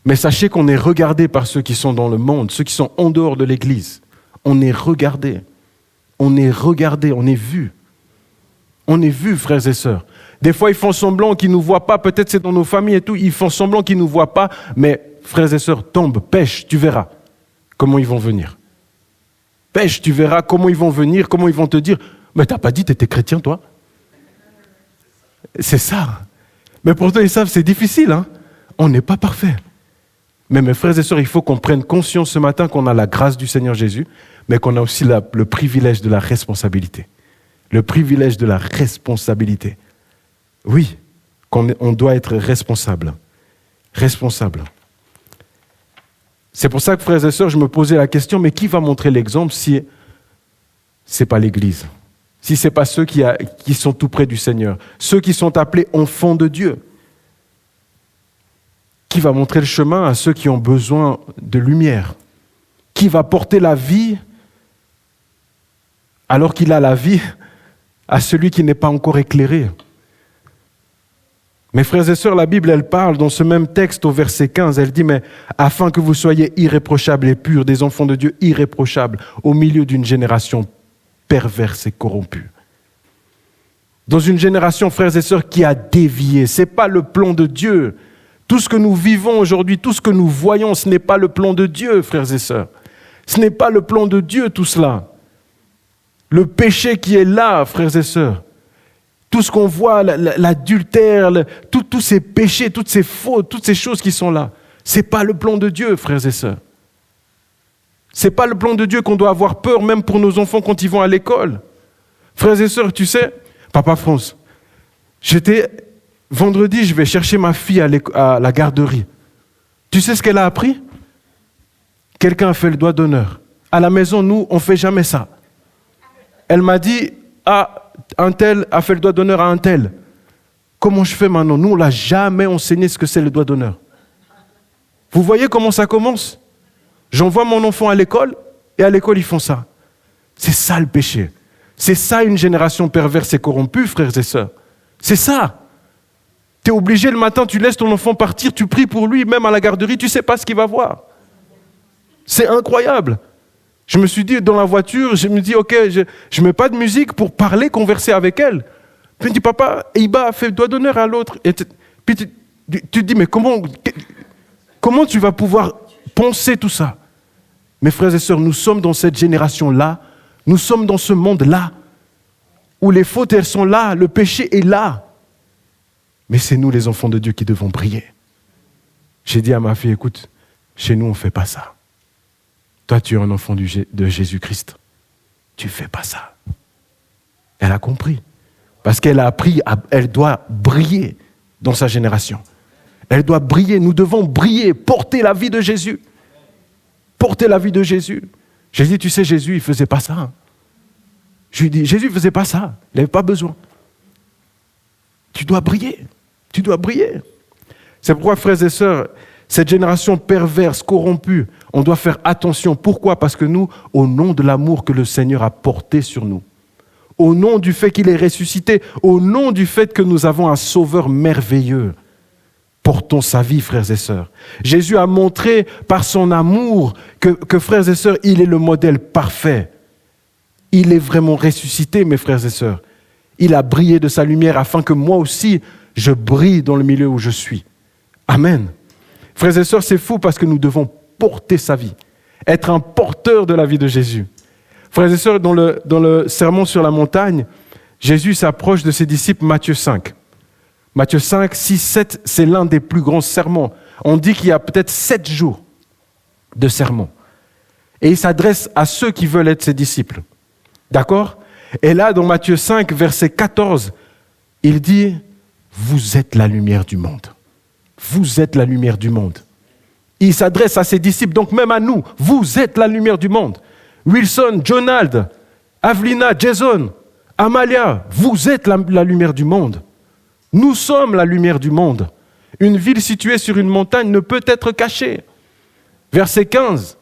Mais sachez qu'on est regardé par ceux qui sont dans le monde, ceux qui sont en dehors de l'Église. On est regardé. On est regardé, on est vu. On est vu, frères et sœurs. Des fois, ils font semblant qu'ils ne nous voient pas. Peut-être c'est dans nos familles et tout. Ils font semblant qu'ils ne nous voient pas. Mais, frères et sœurs, tombe, pêche, tu verras comment ils vont venir. Pêche, tu verras comment ils vont venir, comment ils vont te dire « Mais t'as pas dit que tu étais chrétien, toi ?» C'est ça. Mais pourtant, ils savent, c'est difficile. Hein? On n'est pas parfait. Mais mes frères et sœurs, il faut qu'on prenne conscience ce matin qu'on a la grâce du Seigneur Jésus, mais qu'on a aussi le privilège de la responsabilité. Le privilège de la responsabilité. Oui, on doit être responsable. Responsable. C'est pour ça que, frères et sœurs, je me posais la question, mais qui va montrer l'exemple si ce n'est pas l'Église? Si ce n'est pas ceux qui sont tout près du Seigneur, ceux qui sont appelés enfants de Dieu? Qui va montrer le chemin à ceux qui ont besoin de lumière? Qui va porter la vie alors qu'il a la vie à celui qui n'est pas encore éclairé? Mes frères et sœurs, la Bible, elle parle dans ce même texte au verset 15, elle dit « Mais afin que vous soyez irréprochables et purs, des enfants de Dieu irréprochables, au milieu d'une génération perverse et corrompue. » Dans une génération, frères et sœurs, qui a dévié. Ce n'est pas le plan de Dieu. Tout ce que nous vivons aujourd'hui, tout ce que nous voyons, ce n'est pas le plan de Dieu, frères et sœurs. Ce n'est pas le plan de Dieu, tout cela. Le péché qui est là, frères et sœurs, tout ce qu'on voit, l'adultère, tous ces péchés, toutes ces fautes, toutes ces choses qui sont là, ce n'est pas le plan de Dieu, frères et sœurs. Ce n'est pas le plan de Dieu qu'on doit avoir peur, même pour nos enfants quand ils vont à l'école. Frères et sœurs, tu sais, Papa France, vendredi, je vais chercher ma fille à la garderie. Tu sais ce qu'elle a appris? Quelqu'un a fait le doigt d'honneur. À la maison, nous, on ne fait jamais ça. Elle m'a dit, un tel a fait le doigt d'honneur à un tel. Comment je fais maintenant? Nous, on ne l'a jamais enseigné ce que c'est le doigt d'honneur. Vous voyez comment ça commence? J'envoie mon enfant à l'école, et à l'école, ils font ça. C'est ça le péché. C'est ça une génération perverse et corrompue, frères et sœurs. C'est ça. Tu es obligé le matin, tu laisses ton enfant partir, tu pries pour lui, même à la garderie, tu ne sais pas ce qu'il va voir. C'est incroyable. Je me suis dit, dans la voiture, je me dis, ok, je ne mets pas de musique pour parler, converser avec elle. Puis je me dis, papa, Iba a fait le doigt d'honneur à l'autre. Et puis tu te dis, mais comment tu vas pouvoir penser tout ça? Mes frères et sœurs, nous sommes dans cette génération-là, nous sommes dans ce monde-là, où les fautes, elles sont là, le péché est là. Mais c'est nous, les enfants de Dieu, qui devons briller. J'ai dit à ma fille, écoute, chez nous, on ne fait pas ça. Toi, tu es un enfant de Jésus-Christ. Tu ne fais pas ça. Elle a compris. Parce qu'elle a appris, elle doit briller dans sa génération. Elle doit briller, nous devons briller, porter la vie de Jésus. Porter la vie de Jésus. J'ai dit, tu sais, Jésus, il ne faisait pas ça. Je lui ai dit, Jésus ne faisait pas ça. Il n'avait pas besoin. Tu dois briller. Tu dois briller. C'est pourquoi, frères et sœurs, cette génération perverse, corrompue, on doit faire attention. Pourquoi ? Parce que nous, au nom de l'amour que le Seigneur a porté sur nous, au nom du fait qu'il est ressuscité, au nom du fait que nous avons un Sauveur merveilleux, portons sa vie, frères et sœurs. Jésus a montré par son amour que frères et sœurs, il est le modèle parfait. Il est vraiment ressuscité, mes frères et sœurs. Il a brillé de sa lumière afin que moi aussi, je brille dans le milieu où je suis. Amen. Frères et sœurs, c'est fou parce que nous devons porter sa vie, être un porteur de la vie de Jésus. Frères et sœurs, dans le sermon sur la montagne, Jésus s'approche de ses disciples, Matthieu 5. Matthieu 5, 6, 7, c'est l'un des plus grands sermons. On dit qu'il y a peut-être 7 jours de sermons. Et il s'adresse à ceux qui veulent être ses disciples. D'accord ? Et là, dans Matthieu 5, verset 14, il dit « Vous êtes la lumière du monde. Vous êtes la lumière du monde. » Il s'adresse à ses disciples, donc même à nous. Vous êtes la lumière du monde. Wilson, Jonald, Avelina, Jason, Amalia, vous êtes la lumière du monde. Nous sommes la lumière du monde. Une ville située sur une montagne ne peut être cachée. Verset 15.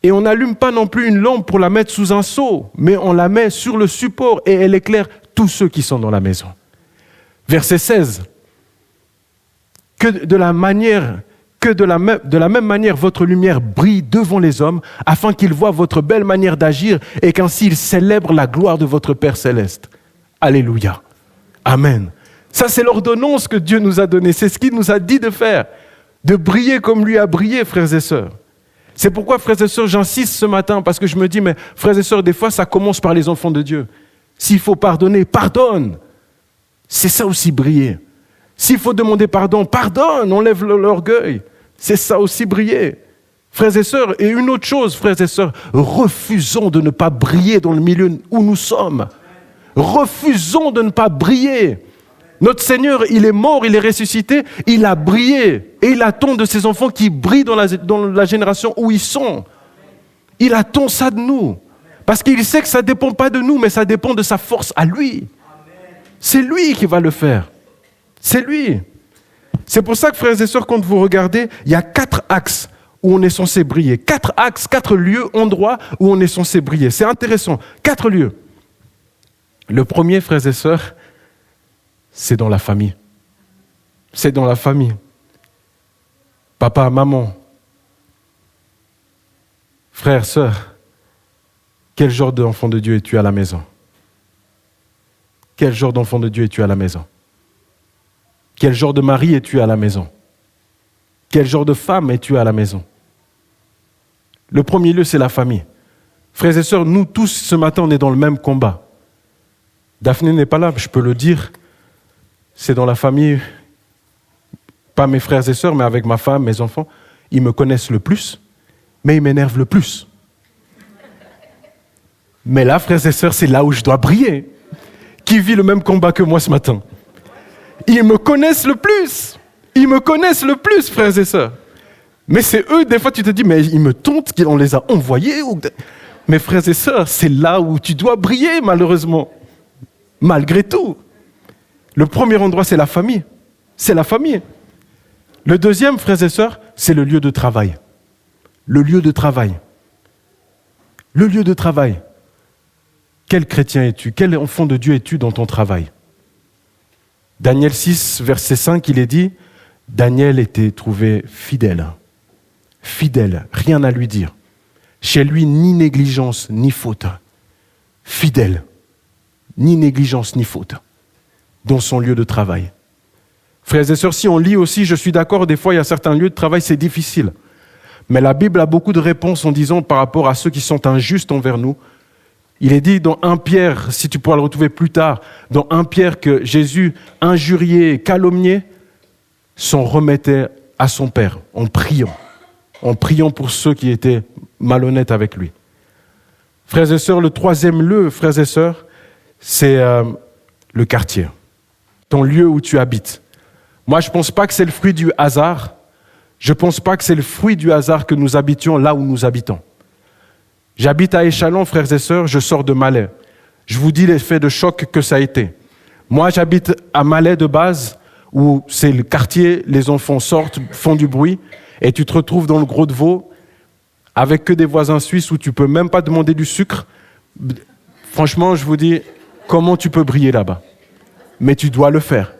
Et on n'allume pas non plus une lampe pour la mettre sous un seau, mais on la met sur le support et elle éclaire tous ceux qui sont dans la maison. Verset 16. Que de la même manière votre lumière brille devant les hommes, afin qu'ils voient votre belle manière d'agir et qu'ainsi ils célèbrent la gloire de votre Père céleste. Alléluia. Amen. Ça, c'est l'ordonnance que Dieu nous a donnée. C'est ce qu'il nous a dit de faire. De briller comme lui a brillé, frères et sœurs. C'est pourquoi, frères et sœurs, j'insiste ce matin, parce que je me dis, mais frères et sœurs, des fois, ça commence par les enfants de Dieu. S'il faut pardonner, pardonne. C'est ça aussi briller. S'il faut demander pardon, pardonne, enlève l'orgueil. C'est ça aussi briller. Frères et sœurs, et une autre chose, frères et sœurs, refusons de ne pas briller dans le milieu où nous sommes. Refusons de ne pas briller. Notre Seigneur, il est mort, il est ressuscité, il a brillé. Et il attend de ses enfants qui brillent dans la génération où ils sont. Il attend ça de nous. Parce qu'il sait que ça ne dépend pas de nous, mais ça dépend de sa force à lui. C'est lui qui va le faire. C'est lui. C'est pour ça que, frères et sœurs, quand vous regardez, il y a 4 axes où on est censé briller. 4 axes, 4 lieux, endroits où on est censé briller. C'est intéressant. 4 lieux. Le premier, frères et sœurs, c'est dans la famille. C'est dans la famille. Papa, maman, frère, sœur, quel genre d'enfant de Dieu es-tu à la maison ? Quel genre d'enfant de Dieu es-tu à la maison ? Quel genre de mari es-tu à la maison ? Quel genre de femme es-tu à la maison ? Le premier lieu, c'est la famille. Frères et sœurs, nous tous, ce matin, on est dans le même combat. Daphné n'est pas là, je peux le dire. C'est dans la famille, pas mes frères et sœurs, mais avec ma femme, mes enfants. Ils me connaissent le plus, mais ils m'énervent le plus. Mais là, frères et sœurs, c'est là où je dois briller. Qui vit le même combat que moi ce matin ? Ils me connaissent le plus. Ils me connaissent le plus, frères et sœurs. Mais c'est eux, des fois, tu te dis, mais ils me tentent, on les a envoyés. Mais frères et sœurs, c'est là où tu dois briller, malheureusement. Malgré tout. Le premier endroit, c'est la famille. C'est la famille. Le deuxième, frères et sœurs, c'est le lieu de travail. Le lieu de travail. Le lieu de travail. Quel chrétien es-tu ? Quel enfant de Dieu es-tu dans ton travail ? Daniel 6, verset 5, il est dit, Daniel était trouvé fidèle. Fidèle, rien à lui dire. Chez lui, ni négligence, ni faute. Fidèle, ni négligence, ni faute. Dans son lieu de travail. Frères et sœurs, si on lit aussi, je suis d'accord, des fois, il y a certains lieux de travail, c'est difficile. Mais la Bible a beaucoup de réponses en disant, par rapport à ceux qui sont injustes envers nous, Il est dit dans 1 Pierre, si tu pourras le retrouver plus tard, dans 1 Pierre que Jésus, injurié, calomnié, s'en remettait à son Père en priant pour ceux qui étaient malhonnêtes avec lui. Frères et sœurs, le troisième lieu, frères et sœurs, c'est le quartier, ton lieu où tu habites. Moi, je ne pense pas que c'est le fruit du hasard. Je ne pense pas que c'est le fruit du hasard que nous habitions là où nous habitons. J'habite à Échalon, frères et sœurs, je sors de Malais. Je vous dis l'effet de choc que ça a été. Moi, j'habite à Malais de base, où c'est le quartier, les enfants sortent, font du bruit, et tu te retrouves dans le Gros de Vaud, avec que des voisins suisses où tu ne peux même pas demander du sucre. Franchement, je vous dis, comment tu peux briller là-bas? Mais tu dois le faire.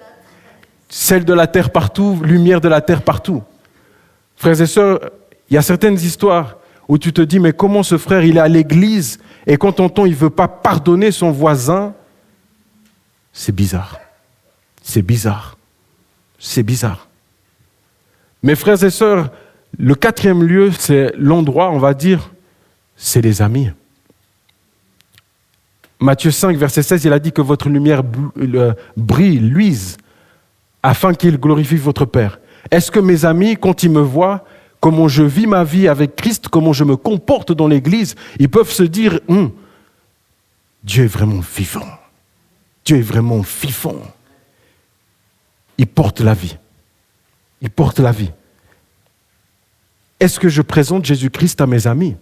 Sel de la terre partout, lumière de la terre partout. Frères et sœurs, il y a certaines histoires où tu te dis, mais comment ce frère, il est à l'église, et quand on entend, il ne veut pas pardonner son voisin, c'est bizarre. C'est bizarre. C'est bizarre. Mes frères et sœurs, le quatrième lieu, c'est l'endroit, on va dire, c'est les amis. Matthieu 5, verset 16, il a dit que votre lumière brille, luise, afin qu'il glorifie votre Père. Est-ce que mes amis, quand ils me voient, comment je vis ma vie avec Christ, comment je me comporte dans l'Église, ils peuvent se dire, Dieu est vraiment vivant. Dieu est vraiment vivant. Il porte la vie. Il porte la vie. Est-ce que je présente Jésus-Christ à mes amis,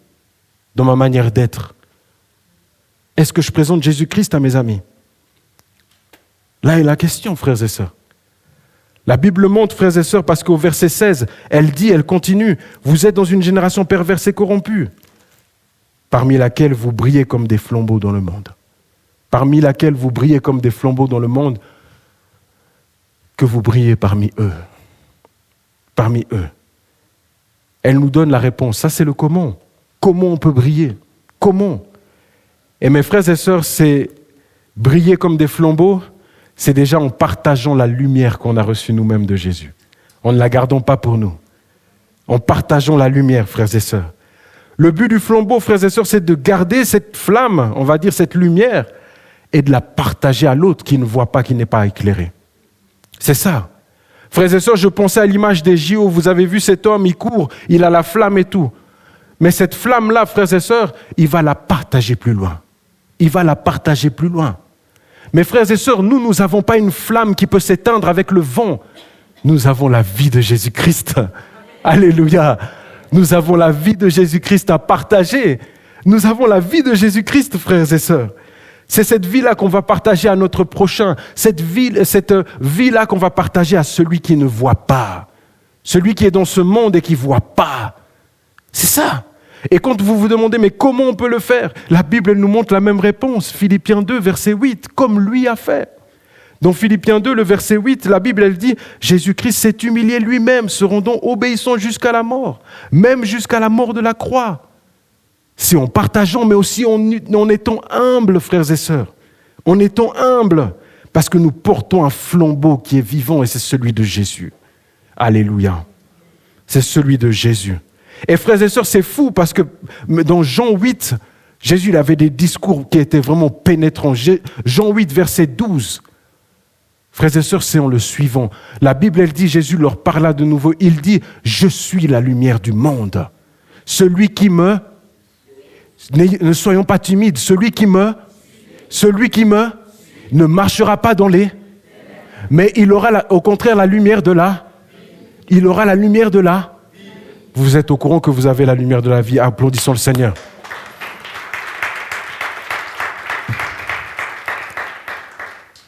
dans ma manière d'être? Est-ce que je présente Jésus-Christ à mes amis? Là est la question, frères et sœurs. La Bible montre, frères et sœurs, parce qu'au verset 16, elle continue, « Vous êtes dans une génération perverse et corrompue, parmi laquelle vous brillez comme des flambeaux dans le monde. » Parmi laquelle vous brillez comme des flambeaux dans le monde, que vous brillez parmi eux. Parmi eux. Elle nous donne la réponse. Ça, c'est le comment. Comment on peut briller? Comment? Et mes frères et sœurs, c'est briller comme des flambeaux, c'est déjà en partageant la lumière qu'on a reçue nous-mêmes de Jésus. En ne la gardons pas pour nous. En partageant la lumière, frères et sœurs. Le but du flambeau, frères et sœurs, c'est de garder cette flamme, on va dire cette lumière, et de la partager à l'autre qui ne voit pas, qui n'est pas éclairé. C'est ça. Frères et sœurs, je pensais à l'image des JO. Vous avez vu cet homme, il court, il a la flamme et tout. Mais cette flamme-là, frères et sœurs, il va la partager plus loin. Il va la partager plus loin. Mes frères et sœurs, nous n'avons pas une flamme qui peut s'éteindre avec le vent. Nous avons la vie de Jésus-Christ. Alléluia. Nous avons la vie de Jésus-Christ à partager. Nous avons la vie de Jésus-Christ, frères et sœurs. C'est cette vie-là qu'on va partager à notre prochain. Cette vie-là qu'on va partager à celui qui ne voit pas. Celui qui est dans ce monde et qui ne voit pas. C'est ça. Et quand vous vous demandez, mais comment on peut le faire? La Bible elle nous montre la même réponse. Philippiens 2, verset 8, comme lui a fait. Dans Philippiens 2, le verset 8, la Bible elle dit, Jésus-Christ s'est humilié lui-même, se rendant obéissant jusqu'à la mort, même jusqu'à la mort de la croix. C'est en partageant, mais aussi en étant humbles, frères et sœurs. En étant humbles, parce que nous portons un flambeau qui est vivant, et c'est celui de Jésus. Alléluia. C'est celui de Jésus. Et frères et sœurs, c'est fou, parce que dans Jean 8, Jésus il avait des discours qui étaient vraiment pénétrants. Jean 8, verset 12. Frères et sœurs, c'est en le suivant. La Bible, elle dit, Jésus leur parla de nouveau. Il dit, « Je suis la lumière du monde. Celui qui me... » Ne soyons pas timides. Celui qui me ne marchera pas dans les... Mais il aura au contraire la lumière de la... Il aura la lumière de la... Vous êtes au courant que vous avez la lumière de la vie. Applaudissons le Seigneur.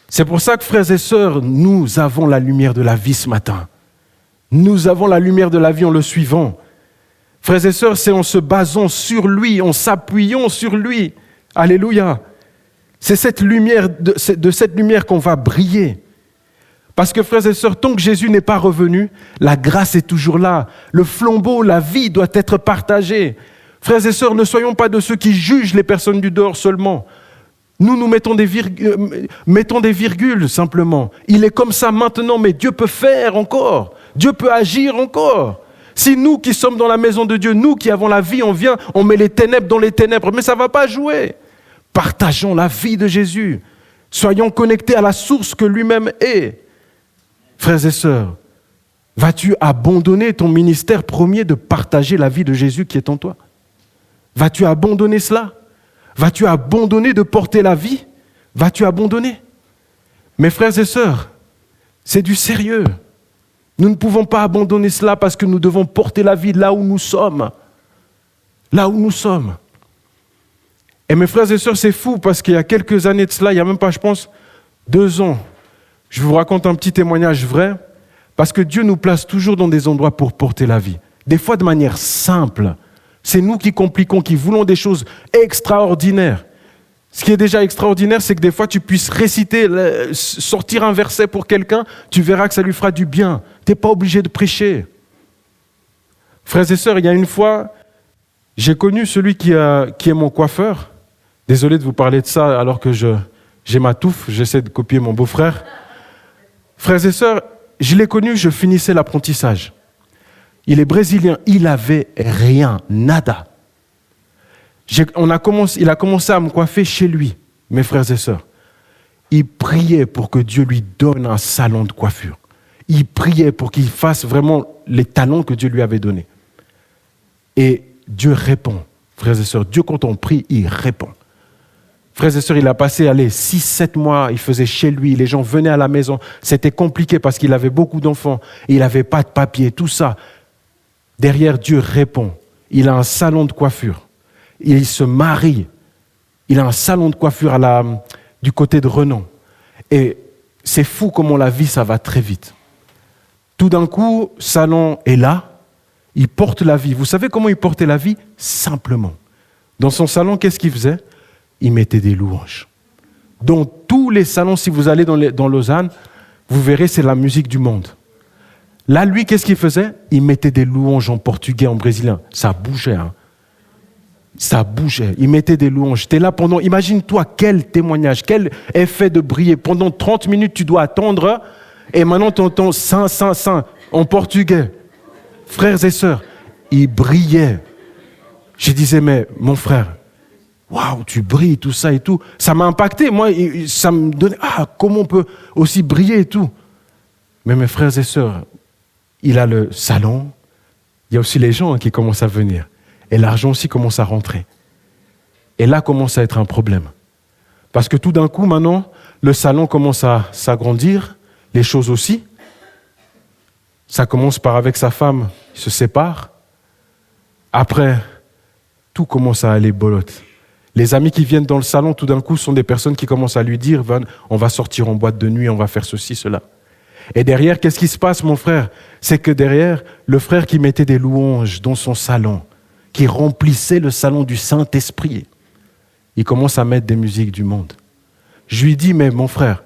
C'est pour ça que, frères et sœurs, nous avons la lumière de la vie ce matin. Nous avons la lumière de la vie en le suivant. Frères et sœurs, c'est en se basant sur lui, en s'appuyant sur lui. Alléluia. C'est cette lumière, de cette lumière qu'on va briller. Parce que, frères et sœurs, tant que Jésus n'est pas revenu, la grâce est toujours là. Le flambeau, la vie doit être partagée. Frères et sœurs, ne soyons pas de ceux qui jugent les personnes du dehors seulement. Nous mettons des virgules simplement. Il est comme ça maintenant, mais Dieu peut faire encore. Dieu peut agir encore. Si nous qui sommes dans la maison de Dieu, nous qui avons la vie, on vient, on met les ténèbres dans les ténèbres, mais ça ne va pas jouer. Partageons la vie de Jésus. Soyons connectés à la source que lui-même est. Frères et sœurs, vas-tu abandonner ton ministère premier de partager la vie de Jésus qui est en toi? Vas-tu abandonner cela? Vas-tu abandonner de porter la vie? Vas-tu abandonner? Mes frères et sœurs, c'est du sérieux. Nous ne pouvons pas abandonner cela parce que nous devons porter la vie là où nous sommes. Là où nous sommes. Et mes frères et sœurs, c'est fou parce qu'il y a quelques années de cela, il n'y a même pas, je pense, 2 ans, je vous raconte un petit témoignage vrai, parce que Dieu nous place toujours dans des endroits pour porter la vie. Des fois de manière simple. C'est nous qui compliquons, qui voulons des choses extraordinaires. Ce qui est déjà extraordinaire, c'est que des fois tu puisses réciter, sortir un verset pour quelqu'un, tu verras que ça lui fera du bien. Tu n'es pas obligé de prêcher. Frères et sœurs, il y a une fois, j'ai connu celui qui est mon coiffeur. Désolé de vous parler de ça alors que j'ai ma touffe, j'essaie de copier mon beau-frère. Frères et sœurs, je l'ai connu, je finissais l'apprentissage. Il est brésilien, il avait rien, nada. Il a commencé à me coiffer chez lui, mes frères et sœurs. Il priait pour que Dieu lui donne un salon de coiffure. Il priait pour qu'il fasse vraiment les talents que Dieu lui avait donnés. Et Dieu répond, frères et sœurs. Dieu, quand on prie, il répond. Frères et sœurs, il a passé 6-7 mois, il faisait chez lui, les gens venaient à la maison. C'était compliqué parce qu'il avait beaucoup d'enfants, et il n'avait pas de papier, tout ça. Derrière, Dieu répond. Il a un salon de coiffure. Il se marie. Il a un salon de coiffure du côté de Renan. Et c'est fou comment la vie, ça va très vite. Tout d'un coup, salon est là. Il porte la vie. Vous savez comment il portait la vie? Simplement. Dans son salon, qu'est-ce qu'il faisait? Il mettait des louanges. Dans tous les salons, si vous allez dans Lausanne, vous verrez, c'est la musique du monde. Là, lui, qu'est-ce qu'il faisait? Il mettait des louanges en portugais, en brésilien. Ça bougeait, hein. Ça bougeait. Il mettait des louanges. J'étais là pendant, imagine-toi quel témoignage, quel effet de briller. Pendant 30 minutes, tu dois attendre. Et maintenant, tu entends Saint, Saint, Saint en portugais. Frères et sœurs, il brillait. Je disais, mais mon frère, waouh, tu brilles, tout ça et tout. Ça m'a impacté. Moi, ça me donnait, comment on peut aussi briller et tout. Mais mes frères et sœurs, il a le salon. Il y a aussi les gens qui commencent à venir. Et l'argent aussi commence à rentrer. Et là commence à être un problème. Parce que tout d'un coup, maintenant, le salon commence à s'agrandir, les choses aussi. Ça commence par avec sa femme, ils se séparent. Après, tout commence à aller bolotte. Les amis qui viennent dans le salon, tout d'un coup, sont des personnes qui commencent à lui dire « On va sortir en boîte de nuit, on va faire ceci, cela. » Et derrière, qu'est-ce qui se passe, mon frère? C'est que derrière, le frère qui mettait des louanges dans son salon, qui remplissait le salon du Saint-Esprit, il commence à mettre des musiques du monde. Je lui dis, mais mon frère,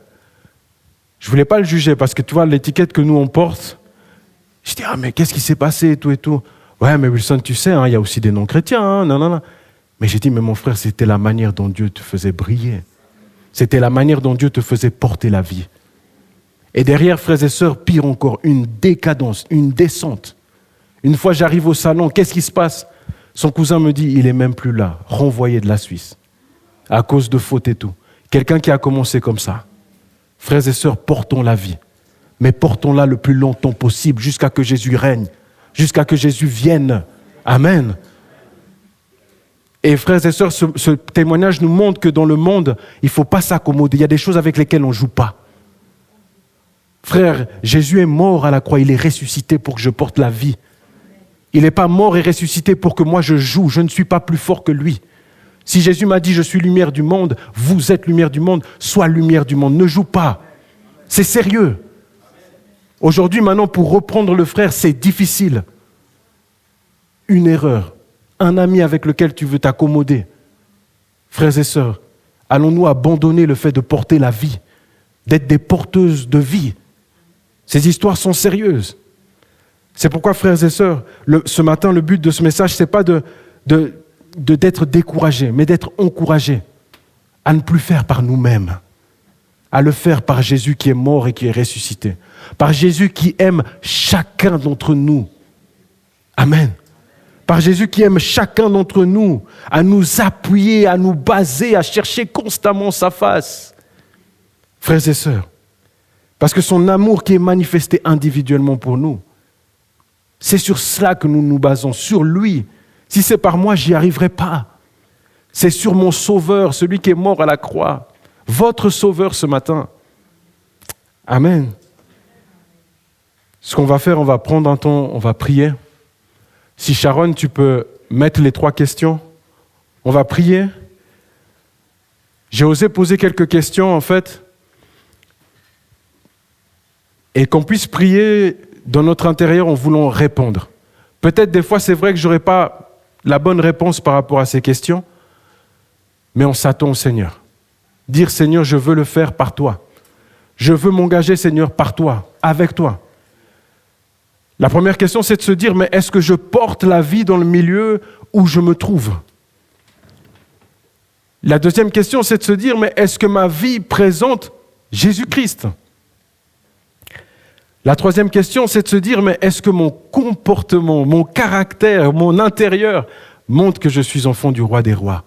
je ne voulais pas le juger parce que tu vois l'étiquette que nous on porte. Je dis, mais qu'est-ce qui s'est passé et tout et tout. Ouais, mais Wilson, tu sais, il y a aussi des non-chrétiens. Non. Mais j'ai dit, mais mon frère, c'était la manière dont Dieu te faisait briller. C'était la manière dont Dieu te faisait porter la vie. Et derrière, frères et sœurs, pire encore, une décadence, une descente. Une fois, j'arrive au salon, qu'est-ce qui se passe? Son cousin me dit, il n'est même plus là, renvoyé de la Suisse, à cause de fautes et tout. Quelqu'un qui a commencé comme ça. Frères et sœurs, portons la vie, mais portons-la le plus longtemps possible, jusqu'à que Jésus règne, jusqu'à que Jésus vienne. Amen. Et frères et sœurs, ce témoignage nous montre que dans le monde, il ne faut pas s'accommoder. Il y a des choses avec lesquelles on ne joue pas. Frère, Jésus est mort à la croix, il est ressuscité pour que je porte la vie. Il n'est pas mort et ressuscité pour que moi je joue, je ne suis pas plus fort que lui. Si Jésus m'a dit je suis lumière du monde, vous êtes lumière du monde, sois lumière du monde, ne joue pas. C'est sérieux. Aujourd'hui, maintenant, pour reprendre le frère, c'est difficile. Une erreur, un ami avec lequel tu veux t'accommoder. Frères et sœurs, allons-nous abandonner le fait de porter la vie, d'être des porteuses de vie? Ces histoires sont sérieuses. C'est pourquoi, frères et sœurs, ce matin, le but de ce message, ce n'est pas d'être découragé, mais d'être encouragé à ne plus faire par nous-mêmes, à le faire par Jésus qui est mort et qui est ressuscité, par Jésus qui aime chacun d'entre nous. Amen. par Jésus qui aime chacun d'entre nous, à nous appuyer, à nous baser, à chercher constamment sa face. Frères et sœurs, parce que son amour qui est manifesté individuellement pour nous, c'est sur cela que nous nous basons, sur lui. Si c'est par moi, j'y arriverai pas. C'est sur mon Sauveur, celui qui est mort à la croix, votre Sauveur ce matin. Amen. Ce qu'on va faire, on va prendre un temps, on va prier. Si Sharon, tu peux mettre les 3 questions, on va prier. J'ai osé poser quelques questions en fait, et qu'on puisse prier dans notre intérieur en voulant répondre. Peut-être des fois, c'est vrai que je n'aurai pas la bonne réponse par rapport à ces questions, mais on s'attend au Seigneur. Dire, Seigneur, je veux le faire par toi. Je veux m'engager, Seigneur, par toi, avec toi. La première question, c'est de se dire, mais est-ce que je porte la vie dans le milieu où je me trouve ? La deuxième question, c'est de se dire, mais est-ce que ma vie présente Jésus-Christ ? La troisième question, c'est de se dire, mais est-ce que mon comportement, mon caractère, mon intérieur montre que je suis enfant du roi des rois ?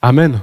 Amen.